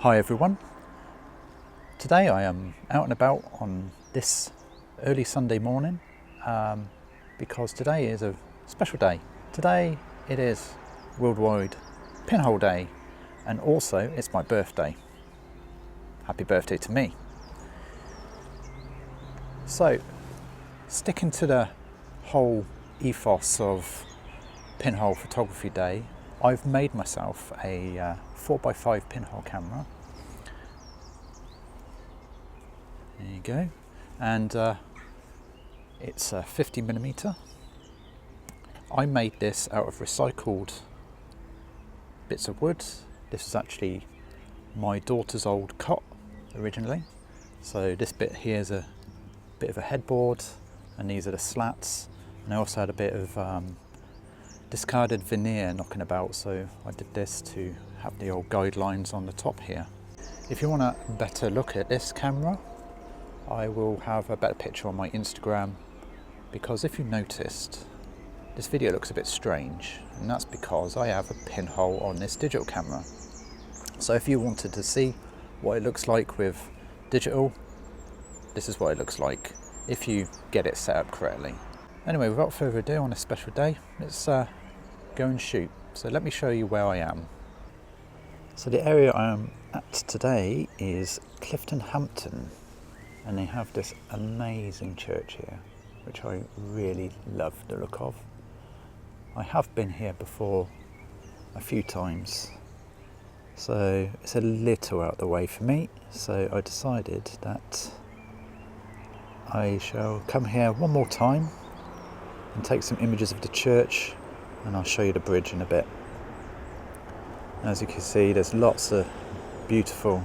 Hi everyone. Today I am out and about on this early Sunday morning because today is a special day. Today it is Worldwide Pinhole Day and also it's my birthday. Happy birthday to me. So, sticking to the whole ethos of Pinhole Photography Day, I've made myself a 4x5 pinhole camera. There you go. And it's a 50mm. I made this out of recycled bits of wood. This is actually my daughter's old cot originally. So this bit here is a bit of a headboard and these are the slats. And I also had a bit of discarded veneer knocking about, so I did this to have the old guidelines on the top here. If you want a better look at this camera, I will have a better picture on my Instagram, because if you noticed, this video looks a bit strange, and that's because I have a pinhole on this digital camera. So if you wanted to see what it looks like with digital, this is what it looks like if you get it set up correctly. Anyway, without further ado, on a special day, let's go and shoot. So let me show you where I am. So the area I am at today is Clifton Hampton, and they have this amazing church here, which I really love the look of. I have been here before a few times, so it's a little out the way for me, so I decided that I shall come here one more time and take some images of the church, and I'll show you the bridge in a bit. As you can see, there's lots of beautiful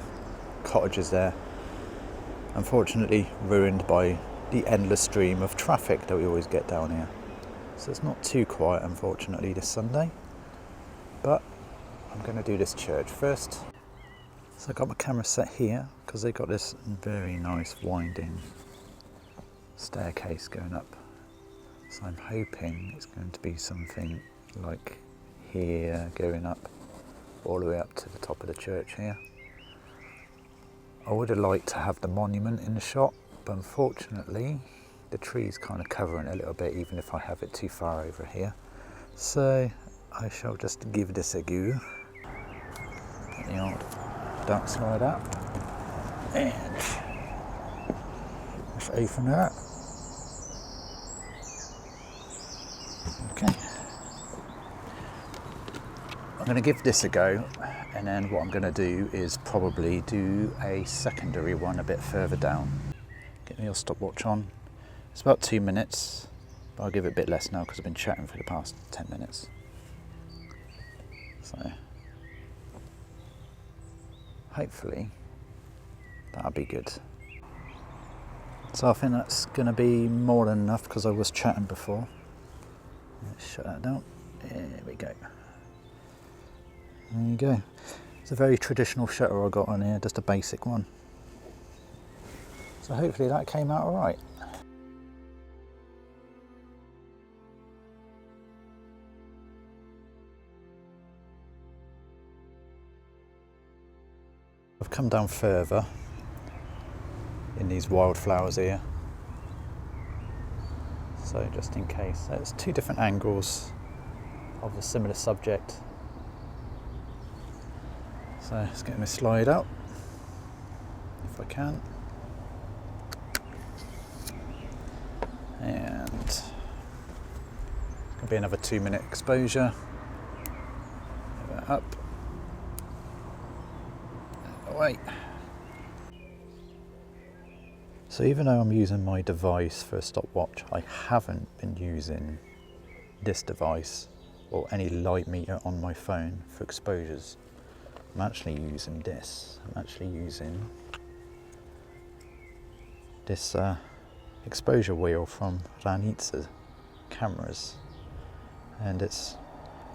cottages there, unfortunately ruined by the endless stream of traffic that we always get down here. So it's not too quiet, unfortunately, this Sunday, but I'm going to do this church first. So I got my camera set here because they got this very nice winding staircase going up. So I'm hoping it's going to be something like here, going up all the way up to the top of the church here. I would have liked to have the monument in the shot, but unfortunately the trees kind of covering it a little bit, even if I have it too far over here. So I shall just give this a go. Get the old dark slide out and let's open it up. Okay, I'm going to give this a go, and then what I'm going to do is probably do a secondary one a bit further down. Get me your stopwatch on. It's about 2 minutes, but I'll give it a bit less now because I've been chatting for the past 10 minutes. So hopefully that'll be good. So I think that's going to be more than enough because I was chatting before. Let's shut that down. There we go. There you go. It's a very traditional shutter I got on here, just a basic one. So hopefully that came out alright. I've come down further in these wildflowers here. So just in case, there's two different angles of a similar subject. So let's get my slide out, if I can. And it's going to be another 2-minute exposure. Get that up. Away. So even though I'm using my device for a stopwatch, I haven't been using this device or any light meter on my phone for exposures. I'm actually using this. I'm actually using this exposure wheel from Ranitza cameras, and it's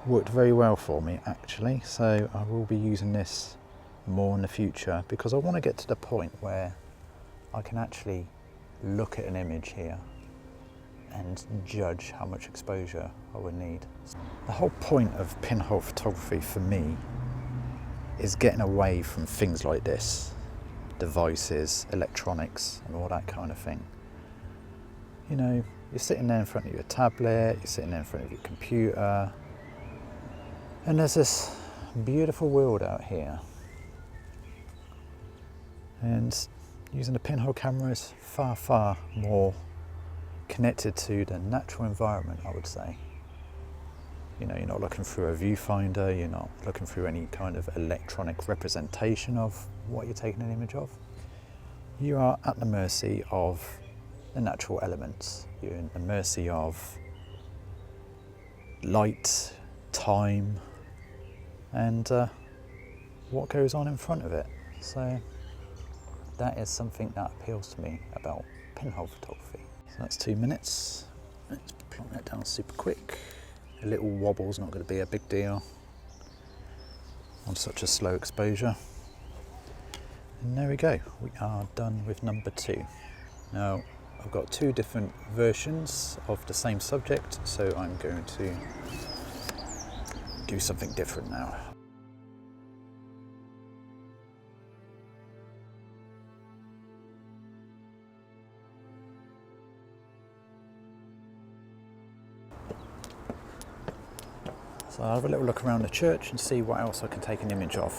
worked very well for me actually, so I will be using this more in the future because I want to get to the point where I can actually look at an image here and judge how much exposure I would need. The whole point of pinhole photography for me is getting away from things like this, devices, electronics and all that kind of thing. You know, you're sitting there in front of your tablet, you're sitting there in front of your computer, and there's this beautiful world out here. And using a pinhole camera is far, far more connected to the natural environment, I would say. You know, you're not looking through a viewfinder, you're not looking through any kind of electronic representation of what you're taking an image of. You are at the mercy of the natural elements. You're in the mercy of light, time, and what goes on in front of it. So that is something that appeals to me about pinhole photography. So that's 2 minutes. Let's plonk that down super quick. A little wobble's not going to be a big deal on such a slow exposure. And there we go, we are done with number 2. Now, I've got 2 different versions of the same subject, so I'm going to do something different now. So I'll have a little look around the church and see what else I can take an image of.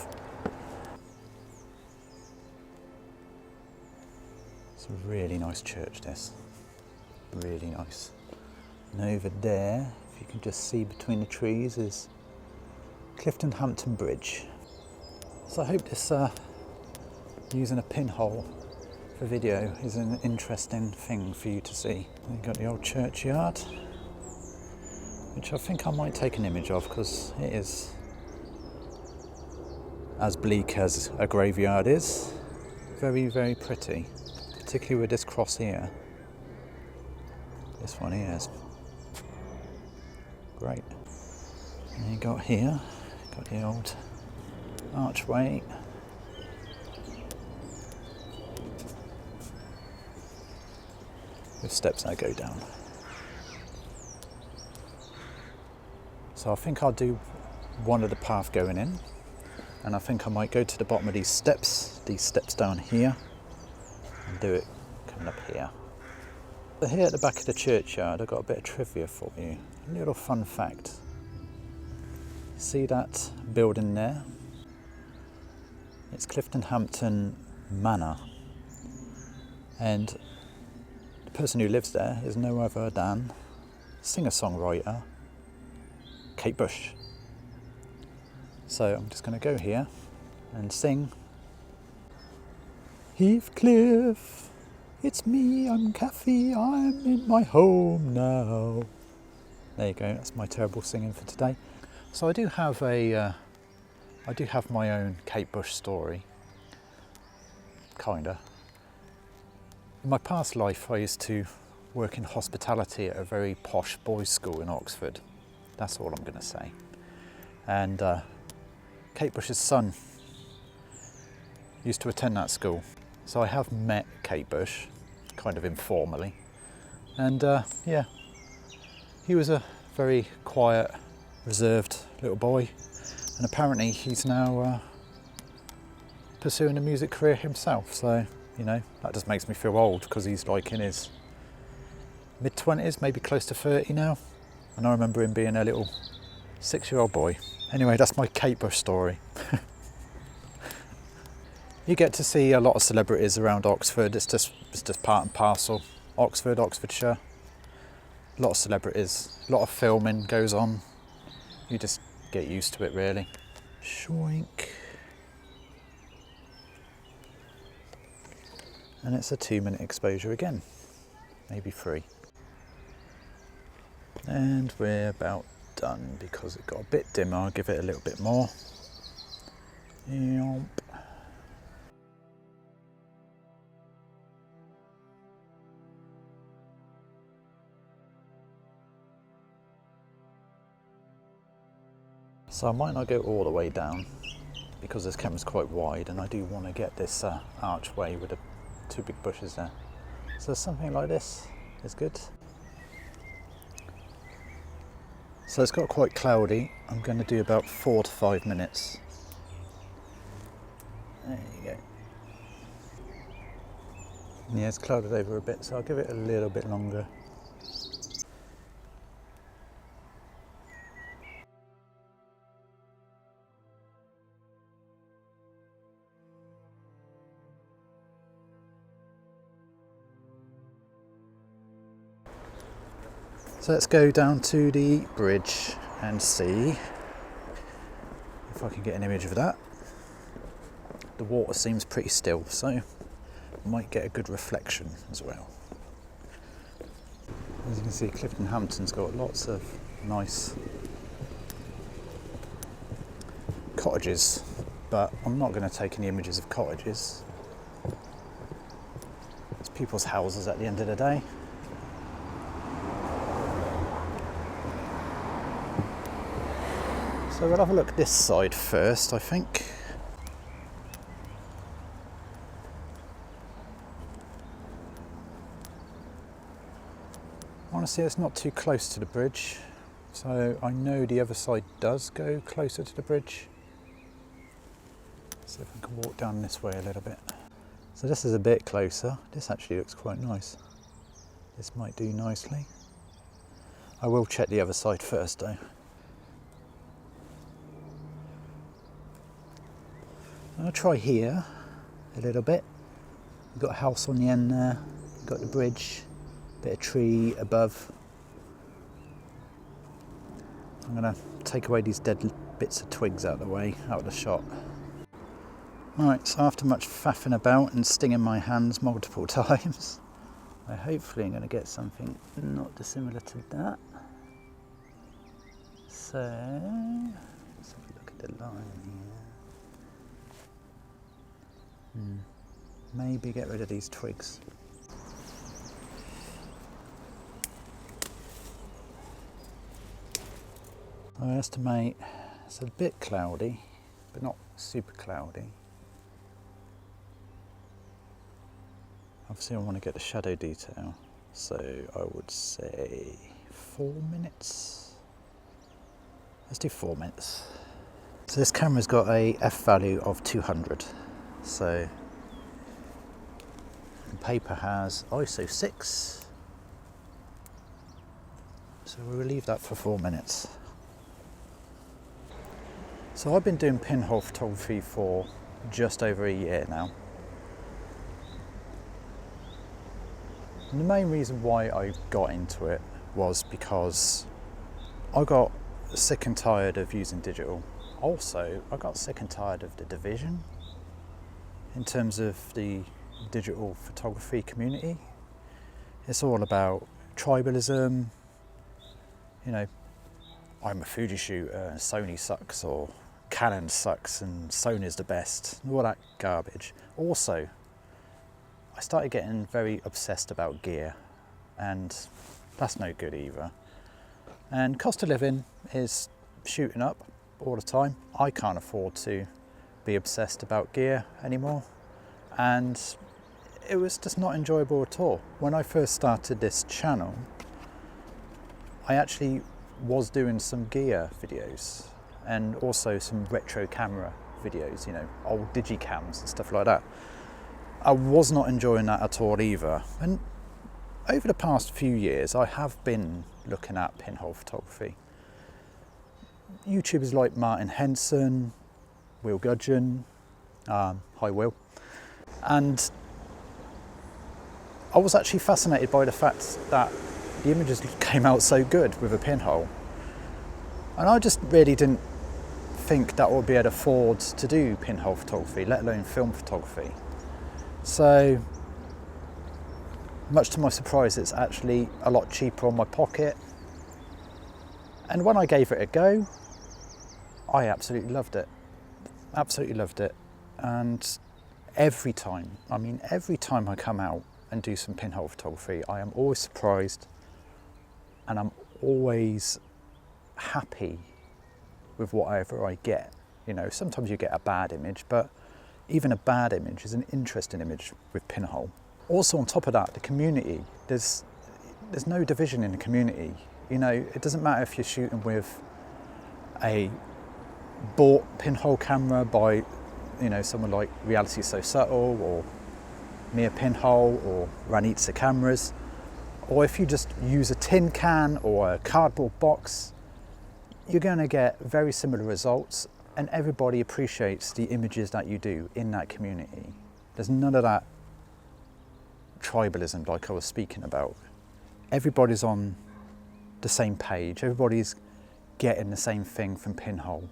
It's a really nice church, this. Really nice. And over there, if you can just see between the trees, is Clifton Hampton Bridge. So I hope this using a pinhole for video is an interesting thing for you to see. You've got the old churchyard, which I think I might take an image of because it is as bleak as a graveyard is. Very, very pretty, particularly with this cross here. This one here is great. And you got here, got the old archway. With steps that go down. So I think I'll do one of the path going in, and I think I might go to the bottom of these steps down here, and do it coming up here. So here at the back of the churchyard, I've got a bit of trivia for you. A little fun fact. See that building there? It's Clifton Hampton Manor, and the person who lives there is no other than singer-songwriter Kate Bush. So I'm just going to go here and sing Heathcliff, it's me, I'm Kathy, I'm in my home now. There you go, that's my terrible singing for today. So I do have my own Kate Bush story, kinda. In my past life I used to work in hospitality at a very posh boys' school in Oxford. That's all I'm going to say. And Kate Bush's son used to attend that school. So I have met Kate Bush, kind of informally. And yeah, he was a very quiet, reserved little boy. And apparently he's now pursuing a music career himself. So, you know, that just makes me feel old because he's like in his mid-20s, maybe close to 30 now. And I remember him being a little 6-year-old boy. Anyway, that's my Kate Bush story. You get to see a lot of celebrities around Oxford. It's just part and parcel. Oxford, Oxfordshire. A lot of celebrities. A lot of filming goes on. You just get used to it, really. Shoink. And it's a 2-minute exposure again. Maybe 3. And we're about done because it got a bit dimmer. I'll give it a little bit more. Yomp. So I might not go all the way down because this camera's quite wide and I do want to get this archway with the 2 big bushes there. So something like this is good. So it's got quite cloudy. I'm going to do about 4 to 5 minutes. you go. Yeah, it's clouded over a bit, so I'll give it a little bit longer. So let's go down to the bridge and see if I can get an image of that. The water seems pretty still, so I might get a good reflection as well. As you can see, Clifton Hampton's got lots of nice cottages, but I'm not going to take any images of cottages. It's people's houses at the end of the day. So we'll have a look this side first, I think. Honestly, it's not too close to the bridge, so I know the other side does go closer to the bridge. See if I can walk down this way a little bit. So this is a bit closer. This actually looks quite nice. This might do nicely. I will check the other side first though. I'll try here a little bit. We've got a house on the end there, we've got the bridge, bit of tree above. I'm going to take away these dead bits of twigs out of the way, out of the shot. Right, so after much faffing about and stinging my hands multiple times, I hopefully am going to get something not dissimilar to that. So, let's have a look at the line here. Maybe get rid of these twigs. I estimate it's a bit cloudy, but not super cloudy. Obviously I want to get the shadow detail, so I would say 4 minutes. Let's do 4 minutes. So this camera's got a f value of 200. So the paper has ISO 6, so we'll leave that for 4 minutes. So I've been doing pinhole photography for just over a year now. And the main reason why I got into it was because I got sick and tired of using digital. Also, I got sick and tired of the division in terms of the digital photography community. It's all about tribalism, you know, I'm a Fuji shooter and Sony sucks, or Canon sucks and Sony's the best, all that garbage. Also, I started getting very obsessed about gear, and that's no good either. And cost of living is shooting up all the time. I can't afford to be obsessed about gear anymore, and it was just not enjoyable at all. When I first started this channel, I actually was doing some gear videos and also some retro camera videos, you know, old digicams and stuff like that. I was not enjoying that at all either. And over the past few years, I have been looking at pinhole photography. YouTubers like Martin Henson, Will Gudgeon, hi Will, and I was actually fascinated by the fact that the images came out so good with a pinhole, and I just really didn't think that I would be able to afford to do pinhole photography, let alone film photography. So, much to my surprise, it's actually a lot cheaper on my pocket, and when I gave it a go, I absolutely loved it. Absolutely loved it. And every time I come out and do some pinhole photography, I am always surprised, and I'm always happy with whatever I get. You know, sometimes you get a bad image, but even a bad image is an interesting image with pinhole. Also, on top of that, the community, there's no division in the community. You know, it doesn't matter if you're shooting with a bought pinhole camera by you know, someone like Reality So Subtle or Mia Pinhole or Ranitza cameras, or if you just use a tin can or a cardboard box, you're going to get very similar results, and everybody appreciates the images that you do in that community. There's none of that tribalism like I was speaking about. Everybody's on the same page, everybody's getting the same thing from Pinhole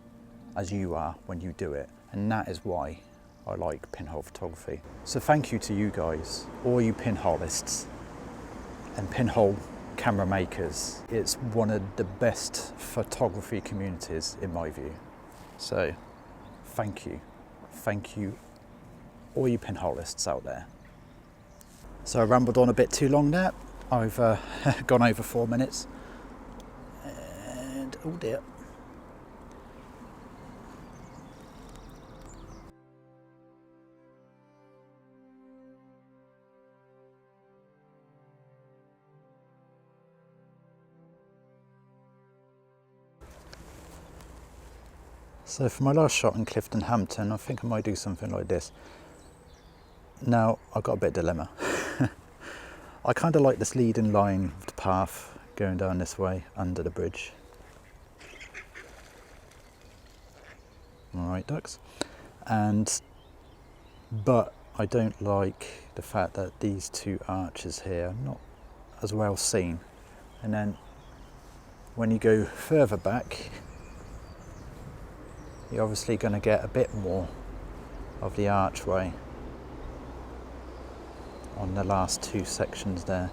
as you are when you do it, and that is why I like pinhole photography. So thank you to you guys, all you pinholists and pinhole camera makers. It's one of the best photography communities in my view. So thank you all you pinholists out there. So I rambled on a bit too long now. I've gone over 4 minutes and oh dear. So for my last shot in Clifton Hampton, I think I might do something like this. Now, I've got a bit of dilemma. I kind of like this leading line of the path going down this way under the bridge. All right, ducks. But I don't like the fact that these two arches here are not as well seen. And then when you go further back, you're obviously going to get a bit more of the archway on the last two sections there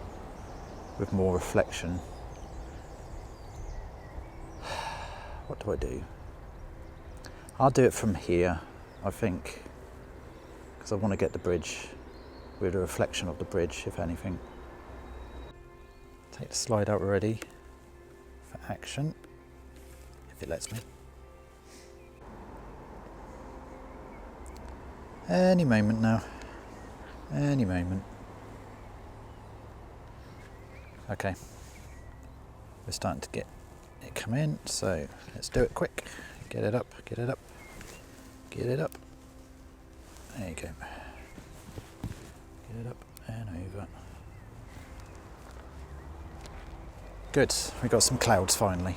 with more reflection. What do I do? I'll do it from here, I think, because I want to get the bridge with a reflection of the bridge, if anything. Take the slide out ready for action, if it lets me. Any moment now, any moment. Okay, we're starting to get it come in, so let's do it quick. Get it up, get it up, get it up. There you go. Get it up and over. Good, we got some clouds finally.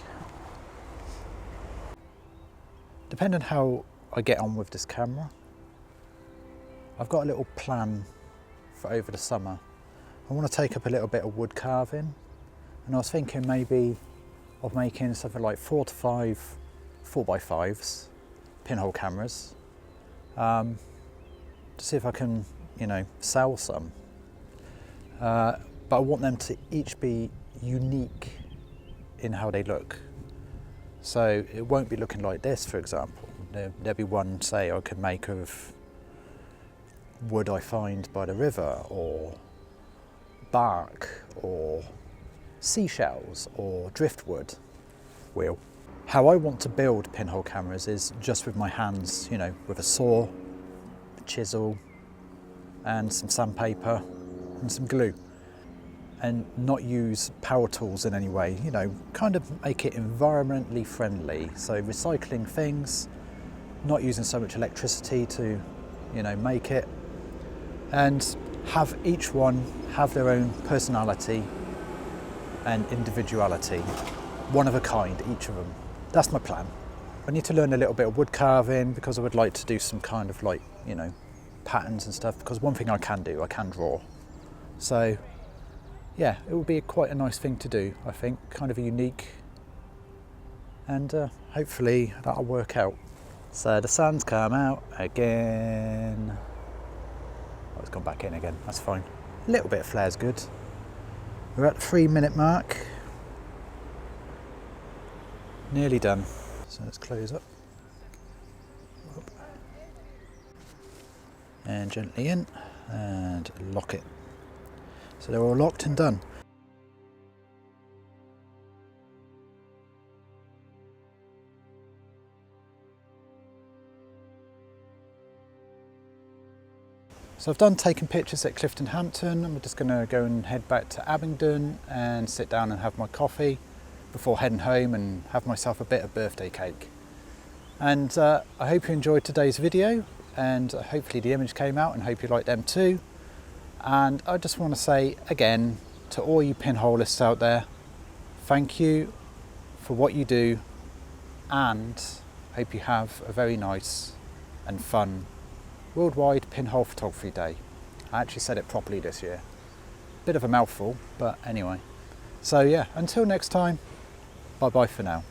Depending on how I get on with this camera, I've got a little plan for over the summer. I want to take up a little bit of wood carving, and I was thinking maybe of making something like 4 to 5 4x5s, pinhole cameras, to see if I can, you know, sell some. But I want them to each be unique in how they look. So it won't be looking like this, for example. There'll be one, say, I could make of wood I find by the river, or bark, or seashells, or driftwood wheel. How I want to build pinhole cameras is just with my hands, you know, with a saw, a chisel, and some sandpaper and some glue, and not use power tools in any way, you know, kind of make it environmentally friendly. So recycling things, not using so much electricity to, you know, make it, and have each one have their own personality and individuality, one of a kind, each of them. That's my plan. I need to learn a little bit of wood carving because I would like to do some kind of, like, you know, patterns and stuff, because one thing I can do, I can draw. So yeah, it would be quite a nice thing to do, I think, kind of a unique, and hopefully that'll work out. So the sun's come out again. Oh, it's gone back in again, that's fine. A little bit of flare's good. We're at the 3-minute mark. Nearly done. So let's close up. And gently in, and lock it. So they're all locked and done. So I've done taking pictures at Clifton Hampton. I'm just going to go and head back to Abingdon and sit down and have my coffee before heading home and have myself a bit of birthday cake. And I hope you enjoyed today's video. and hopefully the image came out, and hope you like them too. And I just want to say again to all you pinholeists out there, thank you for what you do, and hope you have a very nice and fun Worldwide Pinhole Photography Day. I actually said it properly this year. Bit of a mouthful, but anyway. So yeah, until next time, bye bye for now.